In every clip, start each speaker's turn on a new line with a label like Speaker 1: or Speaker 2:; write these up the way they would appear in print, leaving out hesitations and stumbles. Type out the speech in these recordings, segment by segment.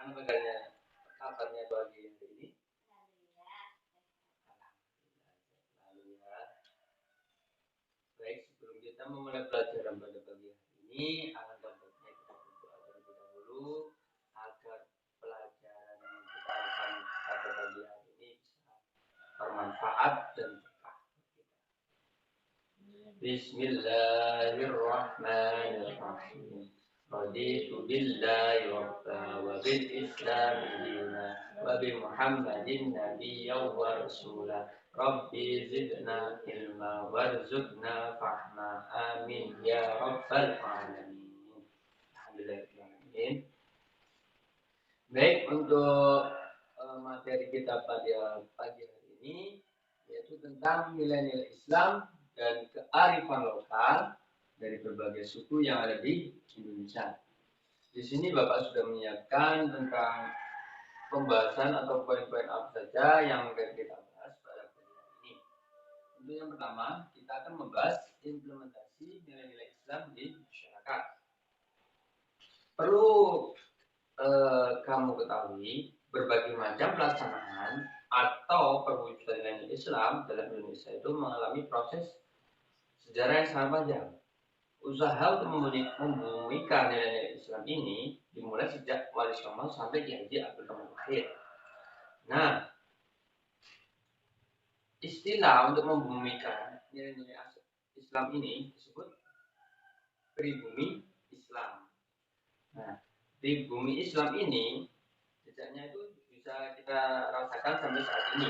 Speaker 1: Mana kabarnya pagi hari ini? Lalu ya. Baik, sebelum kita memulai pelajaran pada pagi hari ini, alangkah baiknya kita berdoa terlebih dahulu agar pelajaran yang kita lakukan pada pagi hari ini bisa bermanfaat dan berkah. Bismillahirrahmanirrahim. Raditu billahi rabba wa bil islami dina wa bi muhammadin nabiyyan wa rasula. Rabbi zidna ilma warzuqna fahma amin ya rabbal alamin. Alhamdulillah. Baik, untuk materi kita pada pagi hari ini yaitu tentang nilai-nilai Islam dan kearifan lokal dari berbagai suku yang ada di Indonesia. Di sini Bapak sudah menyiapkan tentang pembahasan atau poin-poin apa saja yang akan kita bahas pada pagi hari ini. Untuk yang pertama, kita akan membahas implementasi nilai-nilai Islam di masyarakat. Perlu kamu ketahui, berbagai macam pelaksanaan atau perwujudan nilai Islam dalam Indonesia itu mengalami proses sejarah yang sangat panjang. Usaha untuk membumikan nilai-nilai Islam ini dimulai sejak Wali Songo sampai Ki Haji Abdul Qadir Muhyiddin. Nah, istilah untuk membumikan nilai-nilai Islam ini disebut pribumi Islam. Nah, pribumi Islam ini jejaknya itu bisa kita rasakan sampai saat ini.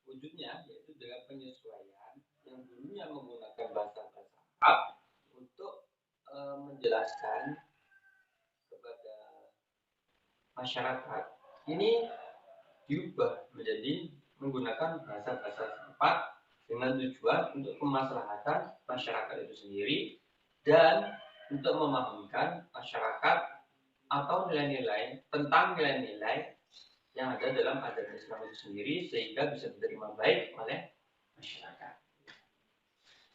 Speaker 1: Wujudnya yaitu dengan penyesuaian yang dulunya menggunakan bahasa-bahasa Arab untuk menjelaskan kepada masyarakat. Ini diubah menjadi menggunakan bahasa-bahasa setempat dengan tujuan untuk kemaslahatan masyarakat itu sendiri dan untuk memahamkan masyarakat atau nilai-nilai tentang nilai-nilai yang ada dalam ajaran Islam itu sendiri sehingga bisa diterima baik oleh masyarakat.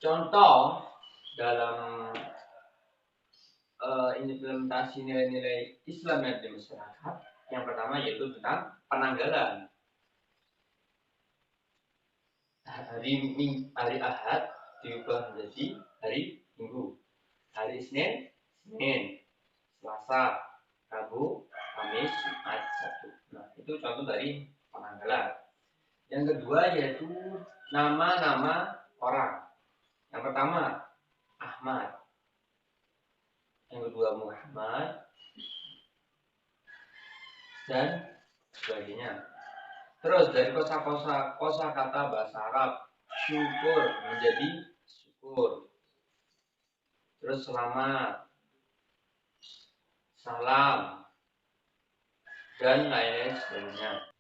Speaker 1: Contoh dalam implementasi nilai-nilai Islam yang di masyarakat, yang pertama yaitu tentang penanggalan. Hari Ahad diubah menjadi hari Minggu. Hari Senin, Senin. Selasa, Rabu, Kamis, Jumat, Sabtu. Nah, itu contoh dari penanggalan. Yang kedua yaitu nama-nama orang. Yang pertama, Ahmad. Yang kedua, Muhammad. Dan sebagainya. Terus dari kosa kata bahasa Arab, syukur menjadi syukur. Terus selamat, salam, dan lain-lain sebagainya.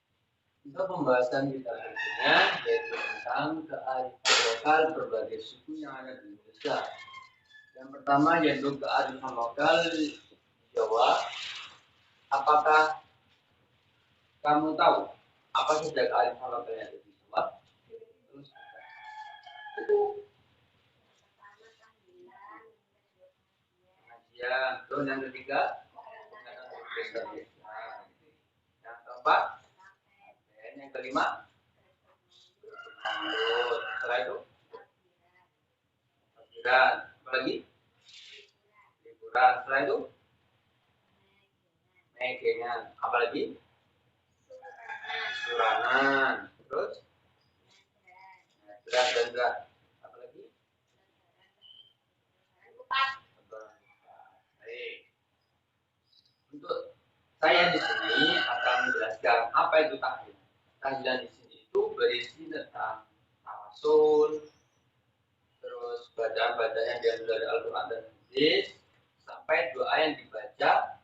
Speaker 1: Untuk pembahasan kita berikutnya yaitu tentang kearifan lokal berbagai suku yang ada di Indonesia. Yang pertama yaitu kearifan lokal di Jawa. Apakah kamu tahu apa saja kearifan lokal yang ada di Jawa? Terus pengajian. Terus yang ketiga, yang keempat, yang kelima, setelah itu liburan. Apa lagi? Liburan. Setelah itu megengan. Apa lagi? Suranan. Terus berat dan berat. Apa lagi? Baik. Untuk saya di sini akan menjelaskan apa itu tahlil. Tahlilan di sini itu berisi tentang tawasul, terus bacaan-bacaan yang diambil dari Al-Quran dan Hadis, sampai doa yang dibaca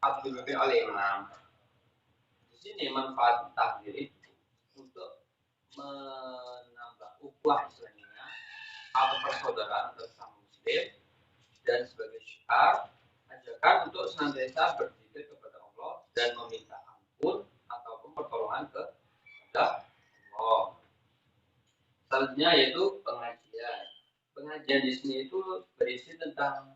Speaker 1: Abdul Qadir Al-Imam. Di sini manfaat tahlil itu untuk menambah ukhuwah Islamiyah atau persaudaraan antar sesama Muslim dan sebagai syiar ajakan untuk senantiasa berzikir kepada Allah dan meminta ampun ataupun pertolongan kepada Allah. Selanjutnya yaitu pengajian. Pengajian di sini itu berisi tentang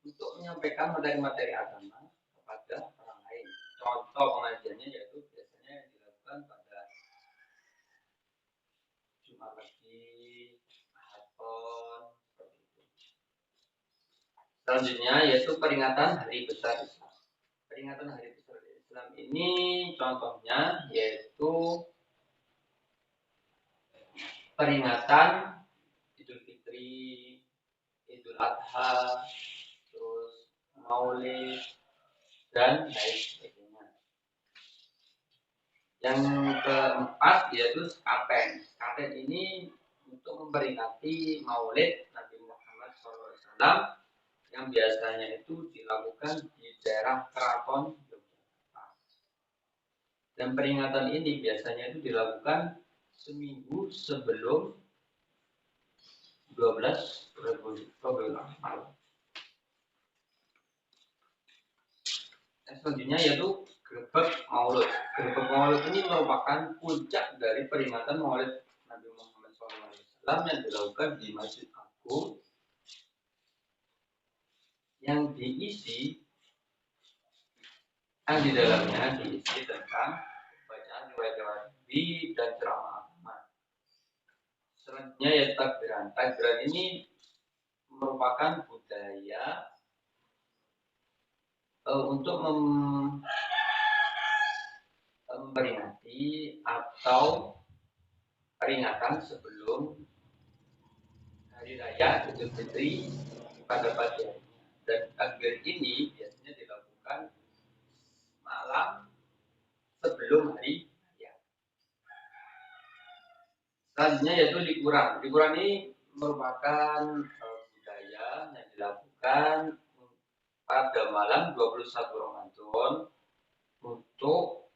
Speaker 1: untuk menyampaikan materi-materi agama kepada orang lain. Contoh pengajiannya yaitu biasanya dilakukan pada Jumat Legi, Ahad Pon, seperti itu. Selanjutnya yaitu peringatan Hari Besar Islam. Peringatan Hari Besar Islam ini contohnya yaitu peringatan Idul Fitri, Idul Adha, terus Maulid, dan lain sebagainya. Yang keempat yaitu Sekaten. Sekaten ini untuk memperingati Maulid Nabi Muhammad SAW yang biasanya itu dilakukan di daerah Keraton Yogyakarta. Dan peringatan ini biasanya itu dilakukan seminggu sebelum 12 Rabiul Awal. Selanjutnya yaitu Grebek Maulud. Grebek Maulud ini merupakan puncak dari peringatan Maulid Nabi Muhammad SAW yang dilakukan di Masjid Agung yang di dalamnya diisi tentang bacaan riwayat Nabi dan ceramah agama. Selanjutnya yaitu takbiran. Takbiran ini merupakan budaya untuk memperingati atau peringatan sebelum Hari Raya Idul Fitri pada pagi hari. Dan takbir ini biasanya dilakukan malam sebelum hari raya. Selanjutnya yaitu liburan. Liburan ini merupakan budaya yang dilakukan pada malam 21 Ramadan untuk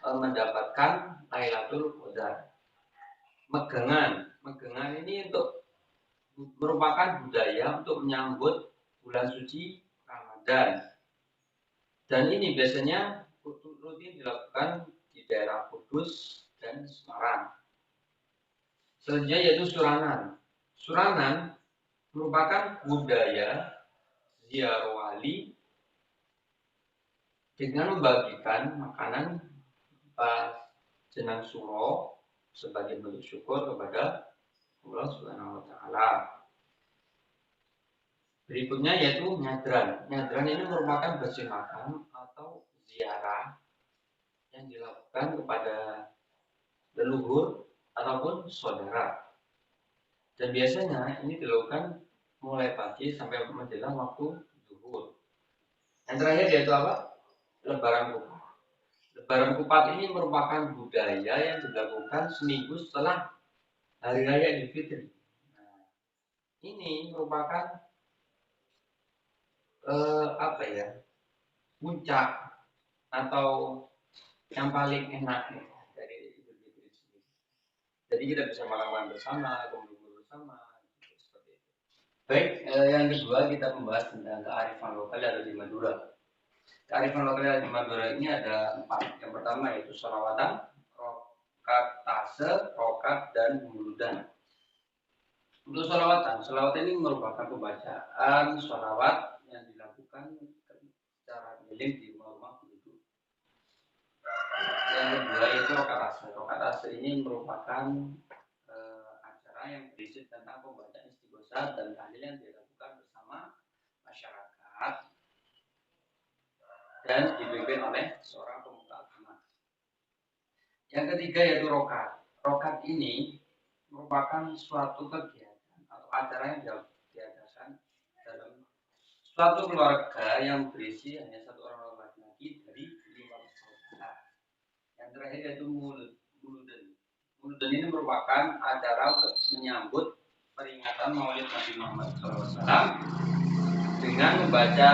Speaker 1: mendapatkan Lailatul Qadar. Megangan ini untuk merupakan budaya untuk menyambut bulan suci Ramadan. Dan ini biasanya rutin dilakukan di daerah Kudus dan Semarang. Selanjutnya yaitu Suranan. Suranan merupakan budaya ziarah wali dengan membagikan makanan pas jenang suro sebagai bentuk syukur kepada Allah Subhanahu wa taala. Berikutnya yaitu nyadran. Nyadran ini merupakan bersih makam atau ziarah yang dilakukan kepada leluhur ataupun saudara. Dan biasanya ini dilakukan mulai pagi sampai menjelang waktu zuhur. Yang terakhir yaitu apa? Lebaran kupat. Lebaran kupat ini merupakan budaya yang dilakukan seminggu setelah Hari Raya Idul Fitri. Nah, ini merupakan puncak atau yang paling enak dari Idul Fitri sendiri. Jadi kita bisa melakukan bersama, kumpul bersama, seperti itu. Baik, yang kedua kita membahas tentang kearifan lokal yang ada di Madura. Kearifan lokal yang ada di Madura ini ada 4. Yang pertama yaitu sholawatan, rokat tase, rokat, dan huludan. Untuk sholawatan ini merupakan pembacaan sholawat yang dilakukan secara keliling di rumah penduduk. Yang kedua itu rokat tase. Rokat tase ini merupakan acara yang berisi tentang pembacaan istighosah dan tahlil yang dilakukan bersama masyarakat dan dipimpin oleh seorang pemuka agama. Yang ketiga yaitu rokat. Rokat ini merupakan suatu kegiatan atau acara yang diadakan dalam suatu keluarga yang berisi hanya satu orang laki-laki dari 5 bersaudara. Yang terakhir yaitu muludan. Muludan ini merupakan acara untuk menyambut peringatan Maulid Nabi Muhammad SAW dengan membaca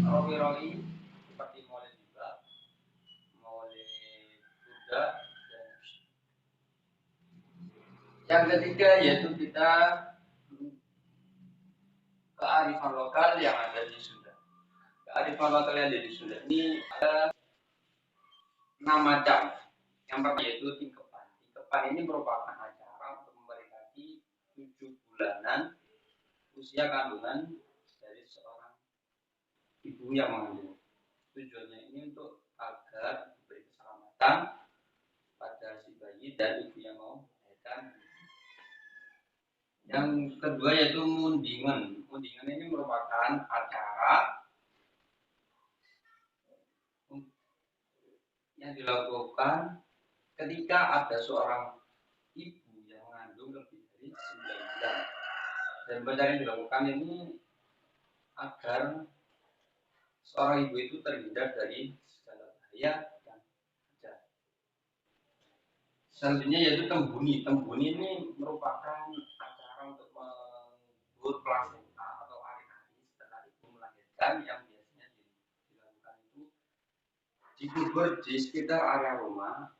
Speaker 1: rawi-rawi seperti Maulid juga, Maulid Buddha, dan yang ketiga yaitu kita kearifan lokal yang ada di Sunda. Kearifan lokal yang ada di Sunda ini ada 6 macam. Yang pertama yaitu tingkepan. Tingkepan ini merupakan acara untuk memperingati 7 bulanan usia kandungan dari seorang ibu yang mengandung. Tujuannya ini untuk agar memberi keselamatan pada si bayi dan ibu yang mau melahirkan. Yang kedua yaitu mundingan. Mundingan ini merupakan acara yang dilakukan ketika ada seorang ibu yang mengandung lebih dari 9 bulan. Dan acara yang dilakukan ini agar seorang ibu itu terhindar dari segala bahaya dan hajat. Selanjutnya yaitu tembuni. Tembuni ini merupakan acara untuk mengukur plasenta atau ari-ari setelah ibu melahirkan yang biasanya dilakukan itu dikubur di sekitar area rumah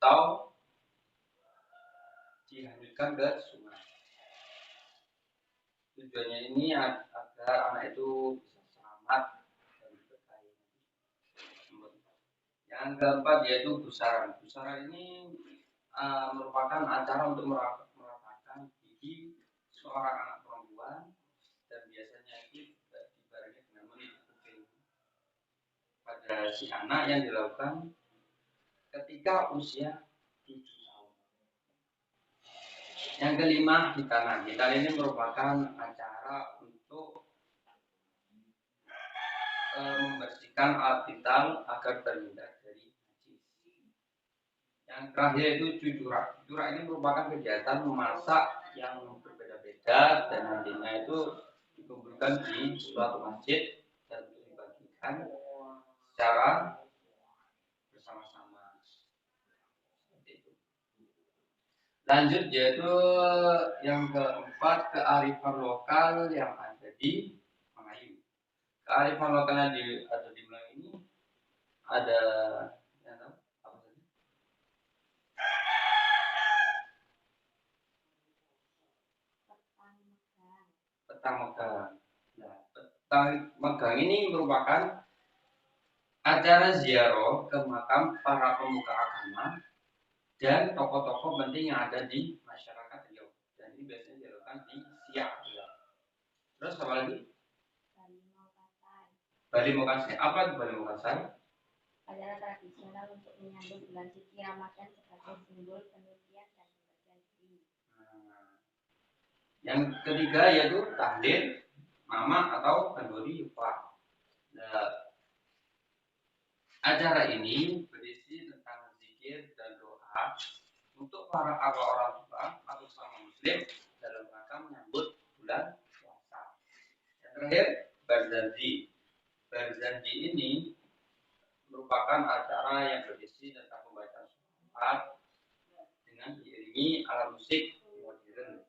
Speaker 1: atau dihanyutkan ke sungai. Tujuannya ini agar anak itu bisa selamat dan berkahi. Yang keempat yaitu busaran. Busaran ini merupakan acara untuk meratakan gigi seorang anak perempuan dan biasanya itu dibarengi dengan meniup kuping pada si anak yang dilakukan ketika usia 7 tahun. Yang kelima, hitanan. Hitanan ini merupakan acara untuk membersihkan alat vital agar terhindar dari najis. Yang terakhir itu cucurak. Cucurak ini merupakan kegiatan memasak yang berbeda-beda dan nantinya itu dikumpulkan di suatu masjid dan dibagikan secara bersama-sama. Lanjut yaitu yang keempat, kearifan lokal yang ada di Melayu. Kearifan lokal yang ada di Melayu ini ada apa saja? Petang Megang. Nah, Petang Megang ini merupakan acara ziarah ke makam para pemuka agama dan tokoh-tokoh penting yang ada di masyarakat Riau. Dan ini biasanya dilakukan di Siak. Terus apa lagi? Bali Mokasai. Apa itu Bali Mokasai?
Speaker 2: Adalah tradisional untuk menyambut bulan suci Ramadan sebagai simbol penyucian dan pembersihan diri.
Speaker 1: Yang ketiga yaitu tahlil, mama atau kenduri yufa. Nah, acara ini berisi tentang zikir dan doa untuk para orang tua atau sesama muslim dalam rangka menyambut bulan puasa. Yang terakhir, Barzanji. Barzanji ini merupakan acara yang berisi tentang pembacaan sholawat dengan diiringi alat musik modern.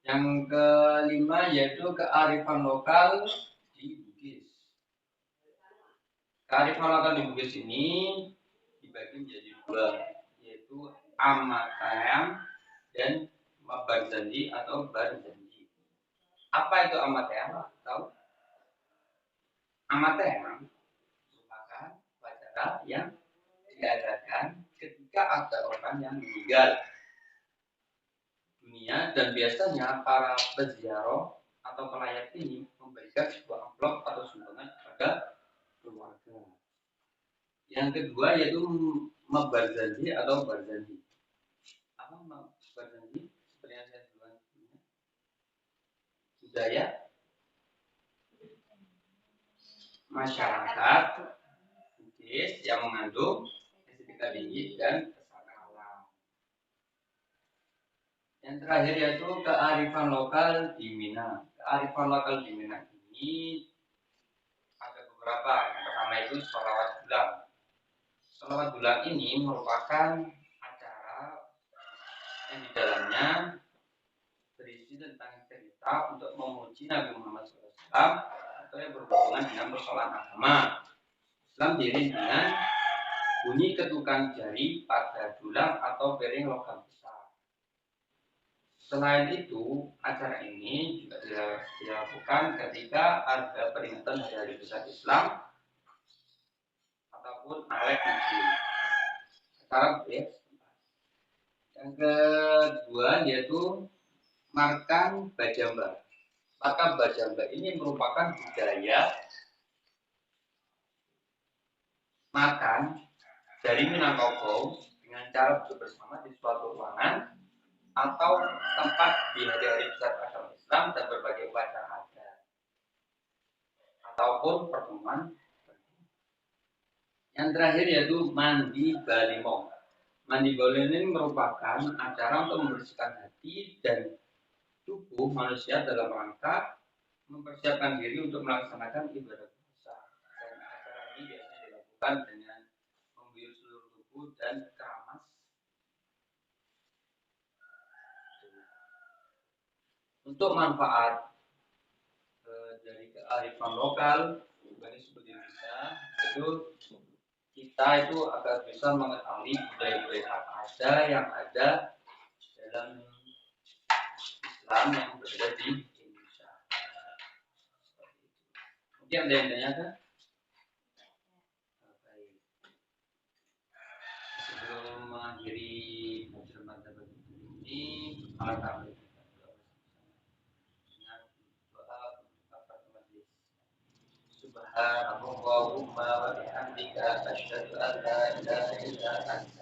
Speaker 1: Yang kelima yaitu kearifan lokal di Bugis. Kearifan lokal di Bugis ini dibagi menjadi dua, yaitu Amatayang dan Barzanji atau Barzanji. Apa itu Amatayang? Tahu? Amatayang merupakan acara yang diadakan ketika ada orang yang meninggal dunia dan biasanya para peziarah atau pelayat ini memberikan sebuah amplop atau sumbangan kepada keluarga. Yang kedua yaitu Barzanji atau Barzanji. Apa Barzanji? Seperti yang saya bilang sebelumnya. Budaya masyarakat Bugis yang mengandung estetika tinggi dan kesakralan. Yang terakhir yaitu kearifan lokal di Minang. Kearifan lokal di Minang ini ada beberapa. Yang pertama itu sholawat bulan. Sholawat bulan ini merupakan acara yang di dalamnya berisi tentang cerita untuk memuji Nabi Muhammad SAW atau yang berhubungan dengan persoalan agama. Islam diiringi dengan bunyi ketukan jari pada dulang atau piring logam besar. Selain itu, acara ini juga dilakukan ketika ada peringatan hari besar Islam ataupun Awet Muslim. Acara yang kedua yaitu Markan Bajamba. Maka bajamba ini merupakan budaya makan dari Minangkabau dengan cara duduk bersama di suatu ruangan atau tempat di hari-hari besar agama Islam dan berbagai upacara adat ataupun pertemuan. Yang terakhir yaitu mandi balimo. Mandi balimo ini merupakan acara untuk membersihkan hati dan tubuh manusia dalam rangka mempersiapkan diri untuk melaksanakan ibadah puasa. Dan acara ini biasanya dilakukan dengan membius seluruh tubuh dan keramas. Untuk manfaat dari kearifan lokal, sebagai seperti Indonesia, itu kita itu agar bisa mengetahui budaya-budaya apa ada yang ada dalam Islam yang berada di Indonesia. Mungkin ada yang tanyakan? Baik. Sebelum mengakhiri pelajaran pada ini, alangkah baik kita berdoa dengan doa untuk majelis. Subhanallahumma wa bihamdika asyhadu an la ilaha illa anta